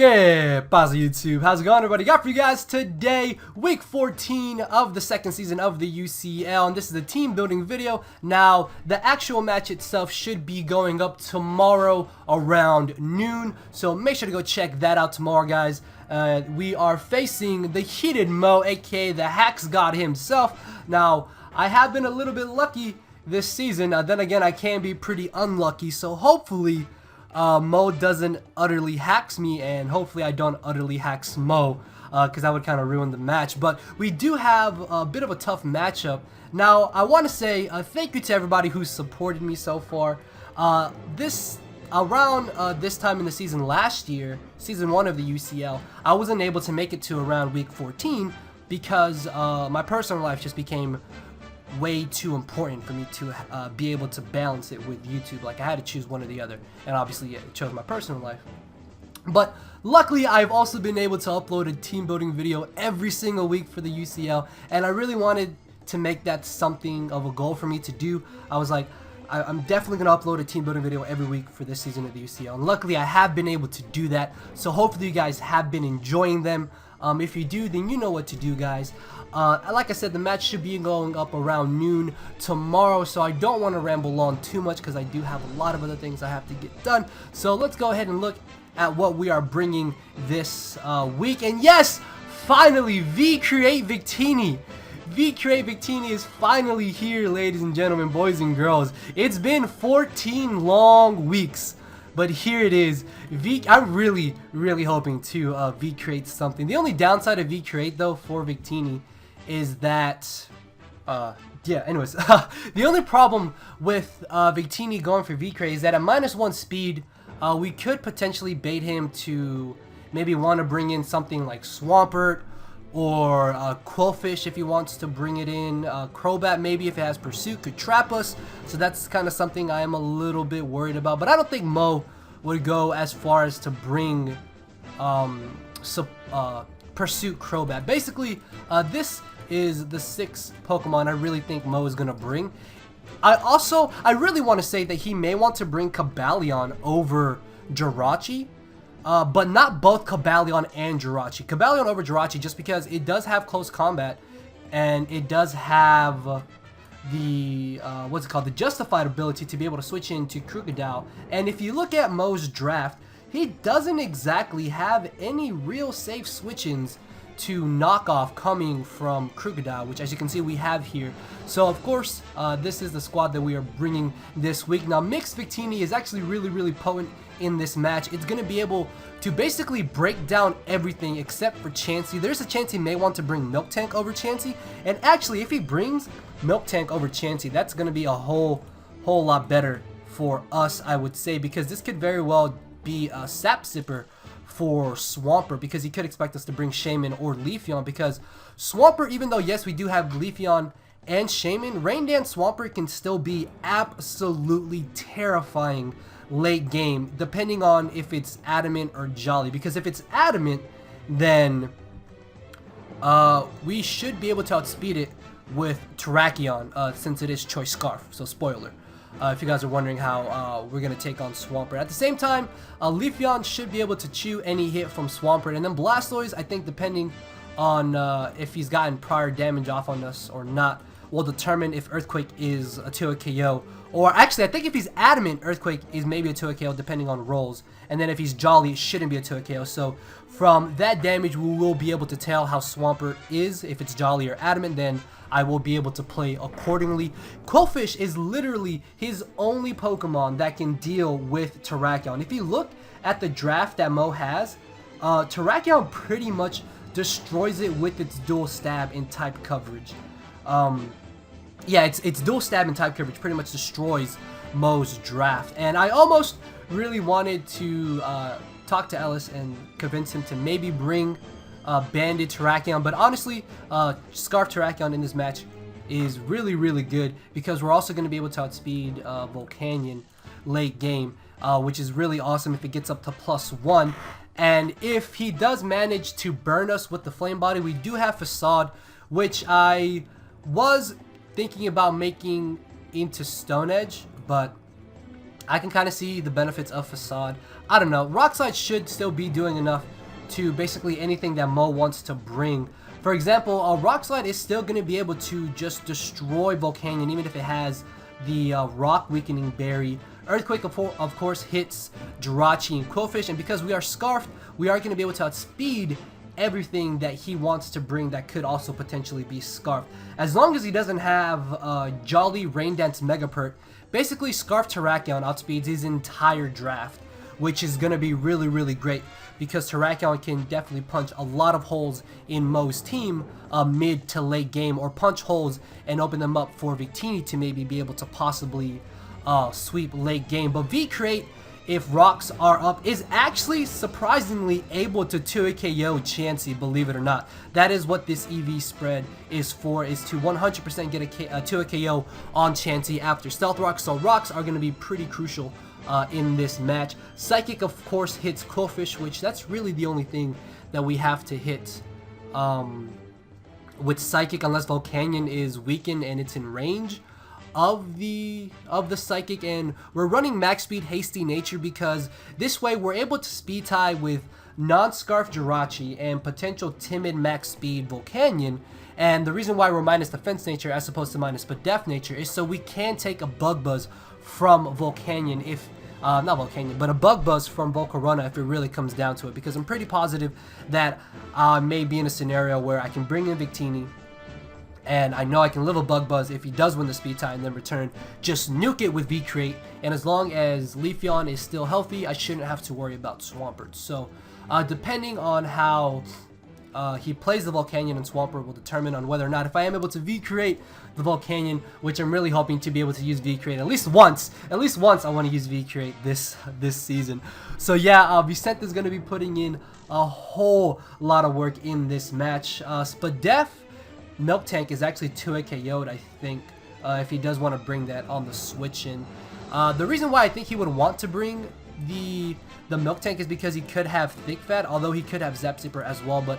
¿Qué pasa, YouTube? How's it going, everybody? Got for you guys today, week 14 of the second season of the UCL, and this is a team building video. Now, the actual match itself should be going up tomorrow around noon, so make sure to go check that out tomorrow, guys. We are facing the heated Mo, aka the Hacks God himself. Now, I have been a little bit lucky this season, then again, I can be pretty unlucky, so hopefully Mo doesn't utterly hacks me, and hopefully I don't utterly hacks Mo, because that would kind of ruin the match. But we do have a bit of a tough matchup. Now, I want to say thank you to everybody who's supported me so far. This time in the season last year, season 1 of the UCL, I wasn't able to make it to around week 14 because my personal life just became way too important for me to be able to balance it with YouTube. Like, I had to choose one or the other, and obviously it chose my personal life. But luckily, I've also been able to upload a team building video every single week for the UCL, and I really wanted to make that something of a goal for me to do. I was like, I'm definitely going to upload a team building video every week for this season of the UCL, and luckily I have been able to do that, so hopefully you guys have been enjoying them. If you do, then you know what to do, guys. Like I said, the match should be going up around noon tomorrow, so I don't want to ramble on too much because I do have a lot of other things I have to get done. So let's go ahead and look at what we are bringing this week. And yes, finally, Vicreate Victini. Vicreate Victini is finally here, ladies and gentlemen, boys and girls. It's been 14 long weeks, but here it is. I'm really hoping to V-create something. The only downside of V-create, though, for Victini is that, yeah, anyways. The only problem with Victini going for V-create is that at -1 speed, we could potentially bait him to maybe want to bring in something like Swampert, or Quillfish if he wants to bring it in. Crobat, maybe, if it has Pursuit, could trap us. So that's kind of something I am a little bit worried about. But I don't think Mo would go as far as to bring Pursuit Crobat. Basically, this is the 6th Pokemon I really think Mo is going to bring. I really want to say that he may want to bring Cobalion over Jirachi. But not both Cobalion and Jirachi. Cobalion over Jirachi just because it does have close combat, and it does have the, what's it called, the justified ability to be able to switch into Krookodile. And if you look at Mo's draft, he doesn't exactly have any real safe switch-ins to knock off coming from Krookodile, which, as you can see, we have here. So of course, this is the squad that we are bringing this week. Now, Mixed Victini is actually really potent in this match. It's going to be able to basically break down everything except for Chansey. There's a chance he may want to bring Milk Tank over Chansey, and actually, if he brings Milk Tank over Chansey, that's going to be a whole lot better for us, I would say, because this could very well be a Sap Sipper for Swampert, because he could expect us to bring Shaman or Leafeon, because Swampert, even though yes, we do have Leafeon and Shaman, Rain Dance Swampert can still be absolutely terrifying late game, depending on if it's Adamant or Jolly. Because if it's Adamant, then we should be able to outspeed it with Terrakion, since it is Choice Scarf, so spoiler. If you guys are wondering how we're going to take on Swampert. At the same time, Leafeon should be able to chew any hit from Swampert. And then Blastoise, I think, depending on if he's gotten prior damage off on us or not, will determine if Earthquake is a 2 KO. Or actually, I think if he's Adamant, Earthquake is maybe a 2 KO depending on rolls. And then if he's Jolly, it shouldn't be a 2 KO. So from that damage, we will be able to tell how Swampert is. If it's Jolly or Adamant, then I will be able to play accordingly. Quillfish is literally his only Pokemon that can deal with Terrakion. If you look at the draft that Mo has, Terrakion pretty much destroys it with its dual stab and type coverage. Yeah, it's dual stab and type coverage pretty much destroys Mo's draft. And I almost really wanted to talk to Ellis and convince him to maybe bring Banded Terrakion, but honestly, Scarf Terrakion in this match is really good, because we're also going to be able to outspeed Volcanion late game, which is really awesome if it gets up to +1. And if he does manage to burn us with the Flame Body, we do have Facade, which I was thinking about making into Stone Edge, but I can kind of see the benefits of Facade. I don't know. Rock Slide should still be doing enough to basically anything that Mo wants to bring. For example, Rock Slide is still going to be able to just destroy Volcanion, even if it has the Rock Weakening Berry. Earthquake, of course, hits Jirachi and Quillfish, and because we are Scarfed, we are going to be able to outspeed everything that he wants to bring that could also potentially be Scarfed. As long as he doesn't have Jolly Rain Dance Megapert, basically Scarfed Terrakion outspeeds his entire draft, which is going to be really, really great because Terrakion can definitely punch a lot of holes in Mo's team mid to late game, or punch holes and open them up for Victini to maybe be able to possibly sweep late game. But V-Create, if rocks are up, is actually surprisingly able to 2 KO Chansey, believe it or not. That is what this EV spread is for, is to 100% get a 2 KO on Chansey after Stealth Rock. So rocks are going to be pretty crucial in this match. Psychic, of course, hits Quillfish, which that's really the only thing that we have to hit with Psychic, unless Volcanion is weakened and it's in range of the Psychic. And we're running max speed Hasty Nature because this way we're able to speed tie with non-Scarf Jirachi and potential timid max speed Volcanion. And the reason why we're minus Defense Nature as opposed to minus Def Nature is so we can take a Bug Buzz from Volcanion, if not Volcanion, but a Bug Buzz from Volcarona if it really comes down to it, because I'm pretty positive that I may be in a scenario where I can bring in Victini, and I know I can live a Bug Buzz if he does win the speed tie, and then return, just nuke it with V-Create, and as long as Leafeon is still healthy, I shouldn't have to worry about Swampert. So depending on how he plays the Volcanion, and Swampert will determine on whether or not if I am able to V-Create the Volcanion, which I'm really hoping to be able to use V-Create at least once. At least once I want to use V-Create this season. So yeah, Vicente is going to be putting in a whole lot of work in this match. Spadef Milk Tank is actually 2 KO'd, I think, if he does want to bring that on the switch in. The reason why I think he would want to bring the Milk Tank is because he could have Thick Fat, although he could have Zap Zipper as well, but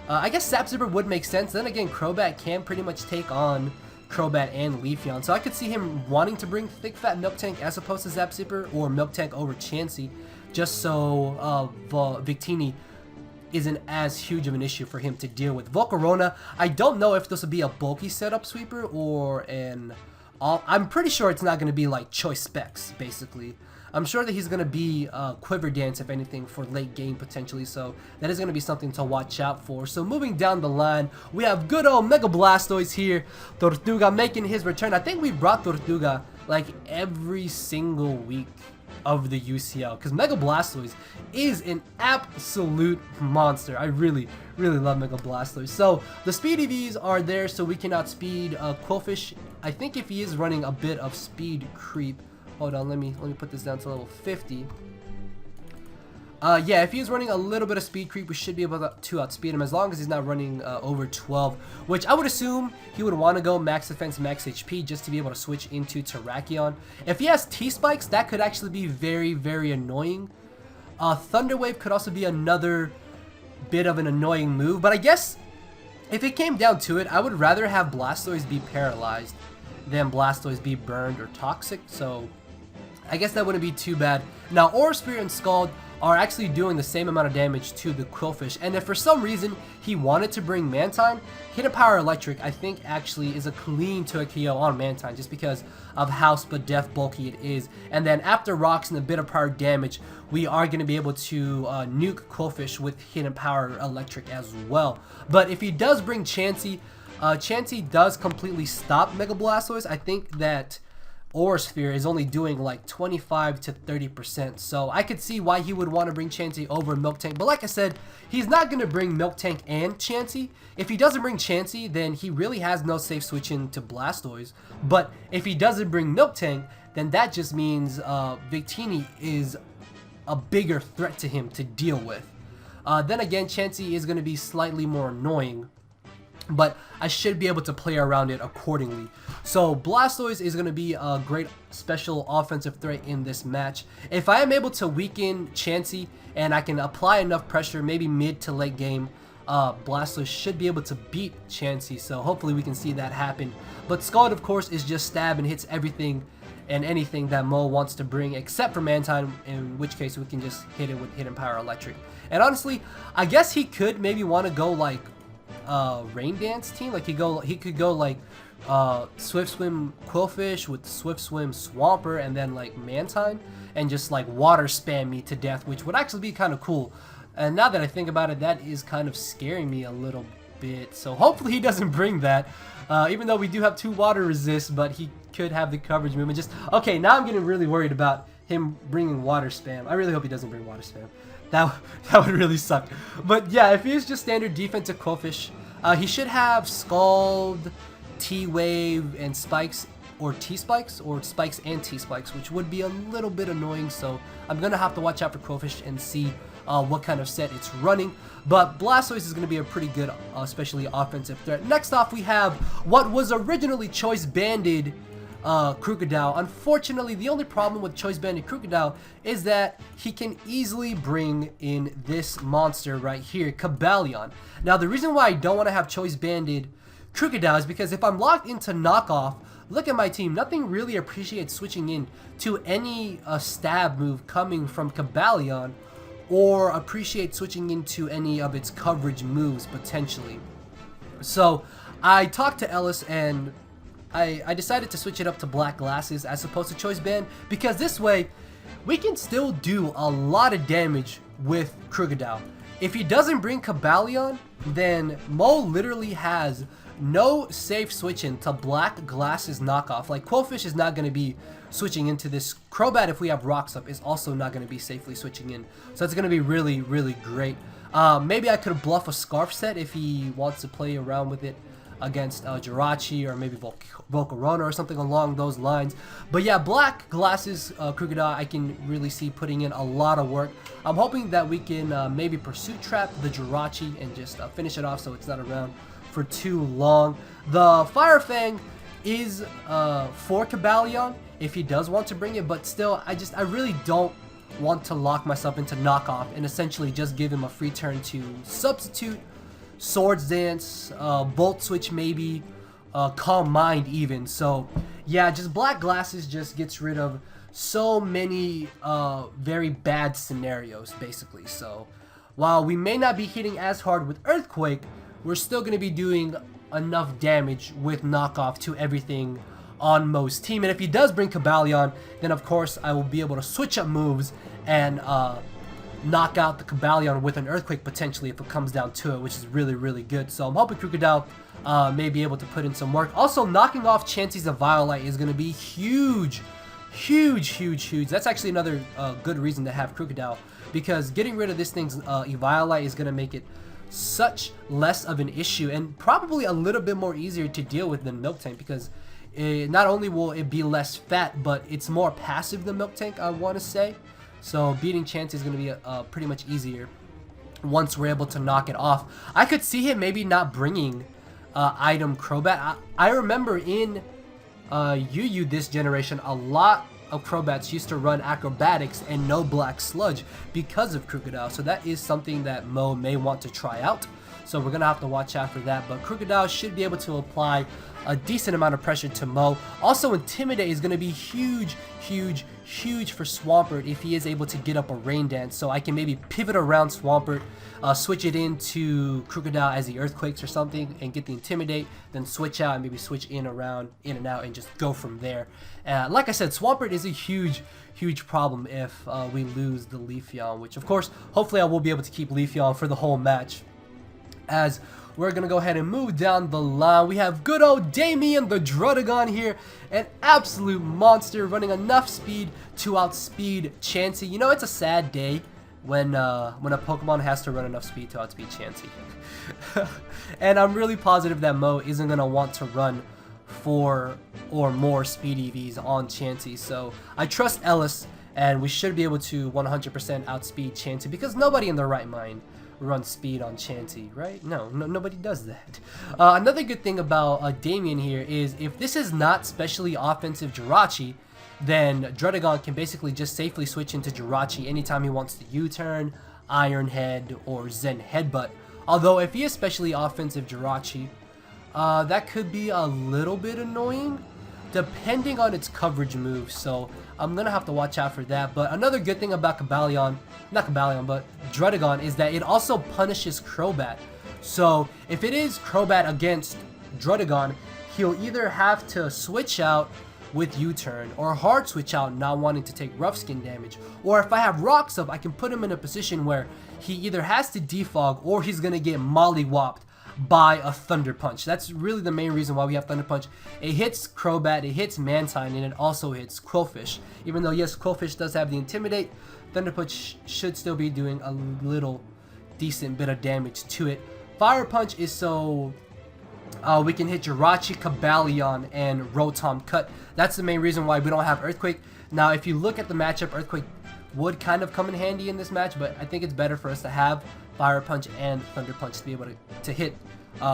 I guess Zap Zipper would make sense. Then again, Crobat can pretty much take on Crobat and Leafeon, so I could see him wanting to bring Thick Fat Milk Tank as opposed to Zap Zipper, or Milk Tank over Chansey, just so Victini isn't as huge of an issue for him to deal with. Volcarona, I don't know if this will be a bulky setup sweeper or an... I'm pretty sure it's not going to be like Choice Specs, basically. I'm sure that he's going to be Quiver Dance, if anything, for late game potentially, so that is going to be something to watch out for. So moving down the line, we have good old Mega Blastoise here. Tortuga making his return. I think we brought Tortuga like every single week of the UCL, because Mega Blastoise is an absolute monster. I really, really love Mega Blastoise. So the speed EVs are there so we can outspeed Quillfish. I think if he is running a bit of speed creep, hold on, let me put this down to level 50. Yeah, if he's running a little bit of speed creep, we should be able to outspeed him, as long as he's not running over 12, which I would assume he would want to go max defense, max HP, just to be able to switch into Terrakion. If he has T-Spikes, that could actually be very, very annoying. Thunder Wave could also be another bit of an annoying move, but I guess if it came down to it, I would rather have Blastoise be paralyzed than Blastoise be burned or toxic, so I guess that wouldn't be too bad. Now, Aura Sphere and Scald are actually doing the same amount of damage to the Quillfish, and if for some reason he wanted to bring Mantine, Hidden Power Electric I think actually is a clean 2 KO on Mantine, just because of how Spadef bulky it is. And then after Rocks and a bit of power damage, we are going to be able to nuke Quillfish with Hidden Power Electric as well. But if he does bring Chansey, Chansey does completely stop Mega Blastoise. I think that Aura Sphere is only doing like 25 to 30%, so I could see why he would want to bring Chansey over Milk Tank. But like I said, he's not going to bring Milk Tank and Chansey. If he doesn't bring Chansey, then he really has no safe switch into Blastoise. But if he doesn't bring Milk Tank, then that just means Victini is a bigger threat to him to deal with. Then again, Chansey is going to be slightly more annoying, but I should be able to play around it accordingly. So Blastoise is going to be a great special offensive threat in this match. If I am able to weaken Chansey and I can apply enough pressure, maybe mid to late game, Blastoise should be able to beat Chansey, so hopefully we can see that happen. But Scald, of course, is just stab and hits everything and anything that Mo wants to bring except for Mantine, in which case we can just hit it with Hidden Power Electric. And honestly, I guess he could maybe want to go like Rain Dance team. Like he could go like Swift Swim Quillfish with Swift Swim Swampert and then like Mantine and just like water spam me to death, which would actually be kind of cool. And now that I think about it, that is kind of scaring me a little bit. So hopefully he doesn't bring that, even though we do have 2 water resists, but he could have the coverage movement. Just okay, now I'm getting really worried about him bringing water spam. I really hope he doesn't bring water spam. That would really suck. But yeah, if he is just standard defensive Quillfish, he should have Scald, T-Wave, and Spikes, or T-Spikes, or Spikes and T-Spikes, which would be a little bit annoying. So I'm gonna have to watch out for Quillfish and see what kind of set it's running. But Blastoise is going to be a pretty good, especially offensive threat. Next off, we have what was originally Choice Banded Krookodile. Unfortunately, the only problem with Choice Banded Krookodile is that he can easily bring in this monster right here, Cobalion. Now, the reason why I don't want to have Choice Banded Krookodile is because if I'm locked into knockoff, look at my team, nothing really appreciates switching in to any stab move coming from Cobalion, or appreciate switching into any of its coverage moves potentially. So I talked to Ellis and I decided to switch it up to Black Glasses as opposed to Choice Band, because this way we can still do a lot of damage with Krookodile. If he doesn't bring Cobalion, then Mo literally has no safe switch in to Black Glasses knockoff. Like Quillfish is not going to be switching into this. Crobat, if we have Rocks up, is also not going to be safely switching in. So it's going to be really, really great. Maybe I could bluff a Scarf set if he wants to play around with it against Jirachi or maybe Volcarona or something along those lines. But yeah, Black Glasses Krookodile I can really see putting in a lot of work. I'm hoping that we can maybe Pursuit Trap the Jirachi and just finish it off so it's not around for too long. The Fire Fang is for Cobalion if he does want to bring it, but still I really don't want to lock myself into knockoff and essentially just give him a free turn to substitute, Swords Dance, Volt Switch maybe, Calm Mind even. So yeah, just Black Glasses just gets rid of so many very bad scenarios basically. So while we may not be hitting as hard with Earthquake, we're still going to be doing enough damage with knockoff to everything on Mo's team. And if he does bring Cobalion, then of course I will be able to switch up moves and knock out the Cobalion with an Earthquake potentially if it comes down to it, which is really, really good. So I'm hoping Krookodile may be able to put in some work. Also, knocking off Chansey's Eviolite is going to be huge. Huge, huge, huge. That's actually another good reason to have Krookodile, because getting rid of this thing's Eviolite is going to make it such less of an issue and probably a little bit more easier to deal with than Milk Tank, because not only will it be less fat, but it's more passive than Milk Tank, I want to say. So beating Chansey is going to be pretty much easier once we're able to knock it off. I could see him maybe not bringing item Crobat. I remember in UU this generation, a lot of Crobats used to run Acrobatics and no Black Sludge because of Krookodile. So that is something that Mo may want to try out. So we're going to have to watch out for that. But Krookodile should be able to apply a decent amount of pressure to Mo. Also, Intimidate is going to be huge, huge, huge for Swampert if he is able to get up a Rain Dance. So I can maybe pivot around Swampert, switch it into Krookodile as the Earthquakes or something and get the Intimidate, then switch out and maybe switch in and out and just go from there. Like I said, Swampert is a huge, huge problem if we lose the Leafeon, which of course, hopefully I will be able to keep Leafeon for the whole match. As we're going to go ahead and move down the line, we have good old Damien the Druddigon here, an absolute monster running enough speed to outspeed Chansey. You know, it's a sad day when a Pokemon has to run enough speed to outspeed Chansey. And I'm really positive that Mo isn't going to want to run 4 or more speed EVs on Chansey. So I trust Ellis, and we should be able to 100% outspeed Chansey, because nobody in their right mind run speed on Chansey, right? No, nobody does that. Another good thing about Damien here is if this is not specially offensive Jirachi, then Druddigon can basically just safely switch into Jirachi anytime he wants to U-turn, Iron Head, or Zen Headbutt. Although if he is specially offensive Jirachi, that could be a little bit annoying depending on its coverage move. So I'm gonna have to watch out for that. But another good thing about Druddigon is that it also punishes Crobat. So if it is Crobat against Druddigon, he'll either have to switch out with U-turn or hard switch out, not wanting to take rough skin damage. Or if I have rocks up, I can put him in a position where he either has to defog or he's gonna get mollywopped by a Thunder Punch. That's really the main reason why we have Thunder Punch. It hits Crobat, it hits Mantine, and it also hits Qwilfish. Even though yes, Qwilfish does have the Intimidate, Thunder Punch should still be doing a little decent bit of damage to it. Fire Punch is so we can hit Jirachi, Cobalion, and Rotom Cut. That's the main reason why we don't have Earthquake. Now, if you look at the matchup, Earthquake would kind of come in handy in this match, but I think it's better for us to have Fire Punch and Thunder Punch to be able to hit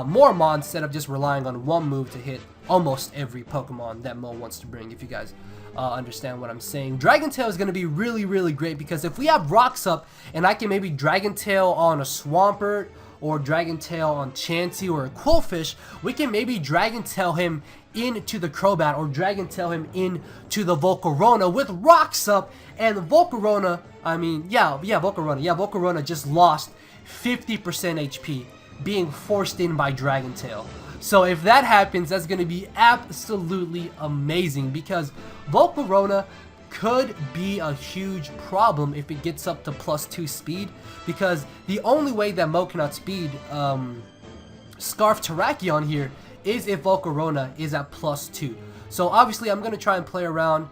more Mons instead of just relying on one move to hit almost every Pokemon that Mo wants to bring, if you guys understand what I'm saying. Dragon Tail is going to be really, really great because if we have rocks up and I can maybe Dragon Tail on a Swampert or Dragon Tail on Chansey or a Qwilfish, we can maybe Dragon Tail him into the Crobat or Dragon Tail him into the Volcarona with rocks up, and Volcarona, Volcarona just lost 50% HP being forced in by Dragon Tail. So if that happens, that's going to be absolutely amazing because Volcarona could be a huge problem if it gets up to +2 speed, because the only way that Mo cannot speed Scarf Terrakion here is if Volcarona is at +2. So obviously I'm going to try and play around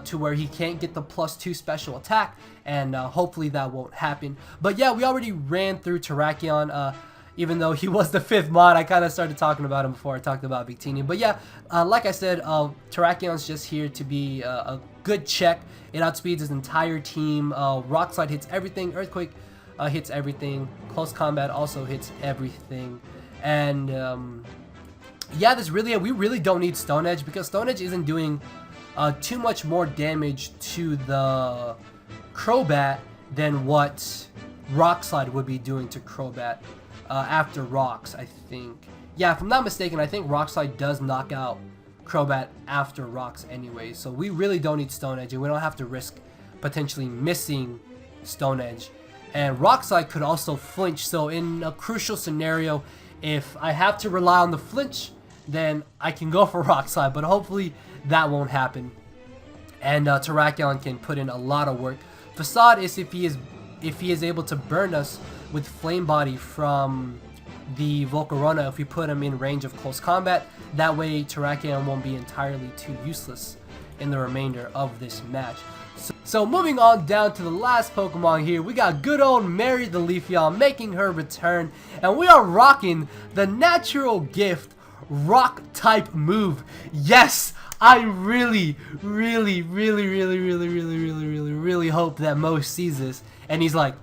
to where he can't get the +2 special attack, and hopefully that won't happen. But yeah, we already ran through Terrakion. Even though he was the 5th mod, I kind of started talking about him before I talked about Victini. But yeah, like I said, Terrakion's just here to be a good check. It outspeeds his entire team. Rock Slide hits everything. Earthquake hits everything. Close Combat also hits everything. And yeah, we really don't need Stone Edge because Stone Edge isn't doing too much more damage to the Crobat than what Rock Slide would be doing to Crobat. After rocks, I think. Yeah, if I'm not mistaken, I think Rock Slide does knock out Crobat after rocks anyway. So we really don't need Stone Edge, and we don't have to risk potentially missing Stone Edge. And Rock Slide could also flinch, so in a crucial scenario, if I have to rely on the flinch, then I can go for Rock Slide, but hopefully that won't happen. And Terrakion can put in a lot of work. Facade is if he is able to burn us with Flame Body from the Volcarona if we put him in range of close combat. That way Terrakion won't be entirely too useless in the remainder of this match. So moving on down to the last Pokemon here, we got good old Mary the Leafeon making her return, and we are rocking the Natural Gift Rock type move. Yes! I really hope that Mo sees this and he's like,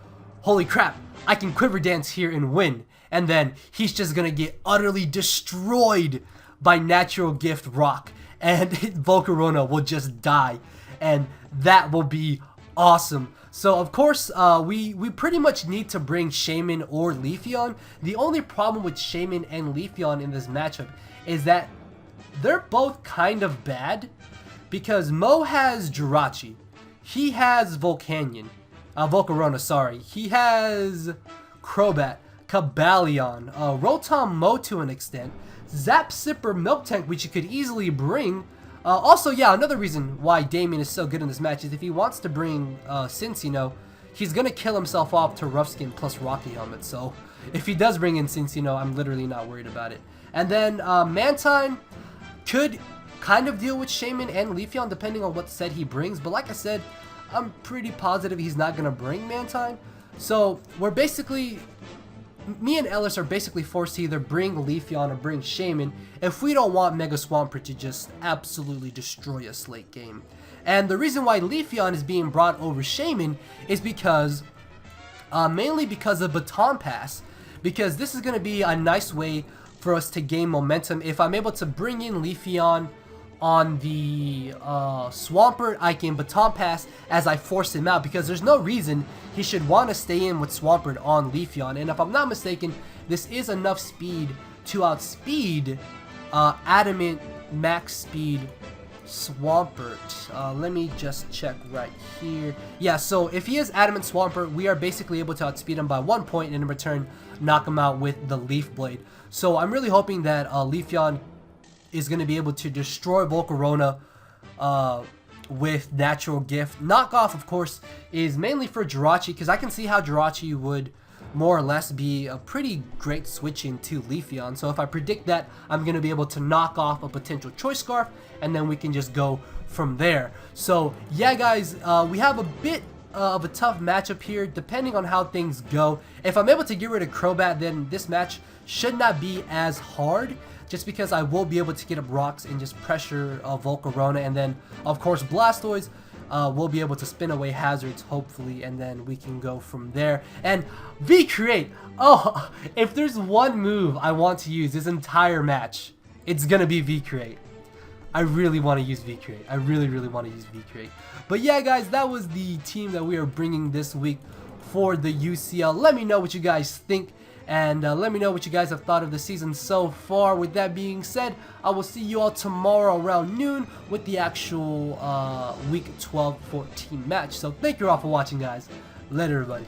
holy crap, I can Quiver Dance here and win. And then he's just gonna get utterly destroyed by Natural Gift Rock, and Volcarona will just die, and that will be awesome. So of course, we pretty much need to bring Shaymin or Leafeon. The only problem with Shaymin and Leafeon in this matchup is that they're both kind of bad, because Mo has Jirachi, he has Volcarona, sorry, he has Crobat, Cobalion, Rotom Mo to an extent, Zap Zipper Milk Tank, which you could easily bring. Also, yeah, another reason why Damien is so good in this match is if he wants to bring Cincino, he's going to kill himself off to Rough Skin plus Rocky Helmet. So if he does bring in Cincino, I'm literally not worried about it. And then Mantine could kind of deal with Shaymin and Leafeon depending on what set he brings. But like I said, I'm pretty positive he's not going to bring Mantine. So we're basically, me and Ellis are basically forced to either bring Leafeon or bring Shaymin if we don't want Mega Swampert to just absolutely destroy us late game. And the reason why Leafeon is being brought over Shaymin is because, mainly because of Baton Pass, because this is going to be a nice way for us to gain momentum. If I'm able to bring in Leafeon on the Swampert, I can Baton Pass as I force him out, because there's no reason he should want to stay in with Swampert on Leafeon. And if I'm not mistaken, this is enough speed to outspeed Adamant max speed Swampert. Let me just check right here. Yeah, so if he is Adamant Swampert, we are basically able to outspeed him by 1 point and in return knock him out with the Leaf Blade. So I'm really hoping that Leafeon is going to be able to destroy Volcarona with Natural Gift. Knockoff, of course, is mainly for Jirachi, because I can see how Jirachi would more or less be a pretty great switch into Leafeon. So if I predict that, I'm going to be able to knock off a potential Choice Scarf, and then we can just go from there. So yeah, guys, we have a bit of a tough matchup here, depending on how things go. If I'm able to get rid of Crobat, then this match should not be as hard, just because I will be able to get up rocks and just pressure Volcarona, and then of course Blastoise will be able to spin away hazards, hopefully, and then we can go from there. And V-Create! Oh, if there's one move I want to use this entire match, it's gonna be V-Create. I really want to use V-Create. I really want to use V-Create. But yeah, guys, that was the team that we are bringing this week for the UCL. Let me know what you guys think, and let me know what you guys have thought of the season so far. With that being said, I will see you all tomorrow around noon with the actual week 12-14 match. So thank you all for watching, guys. Later, everybody.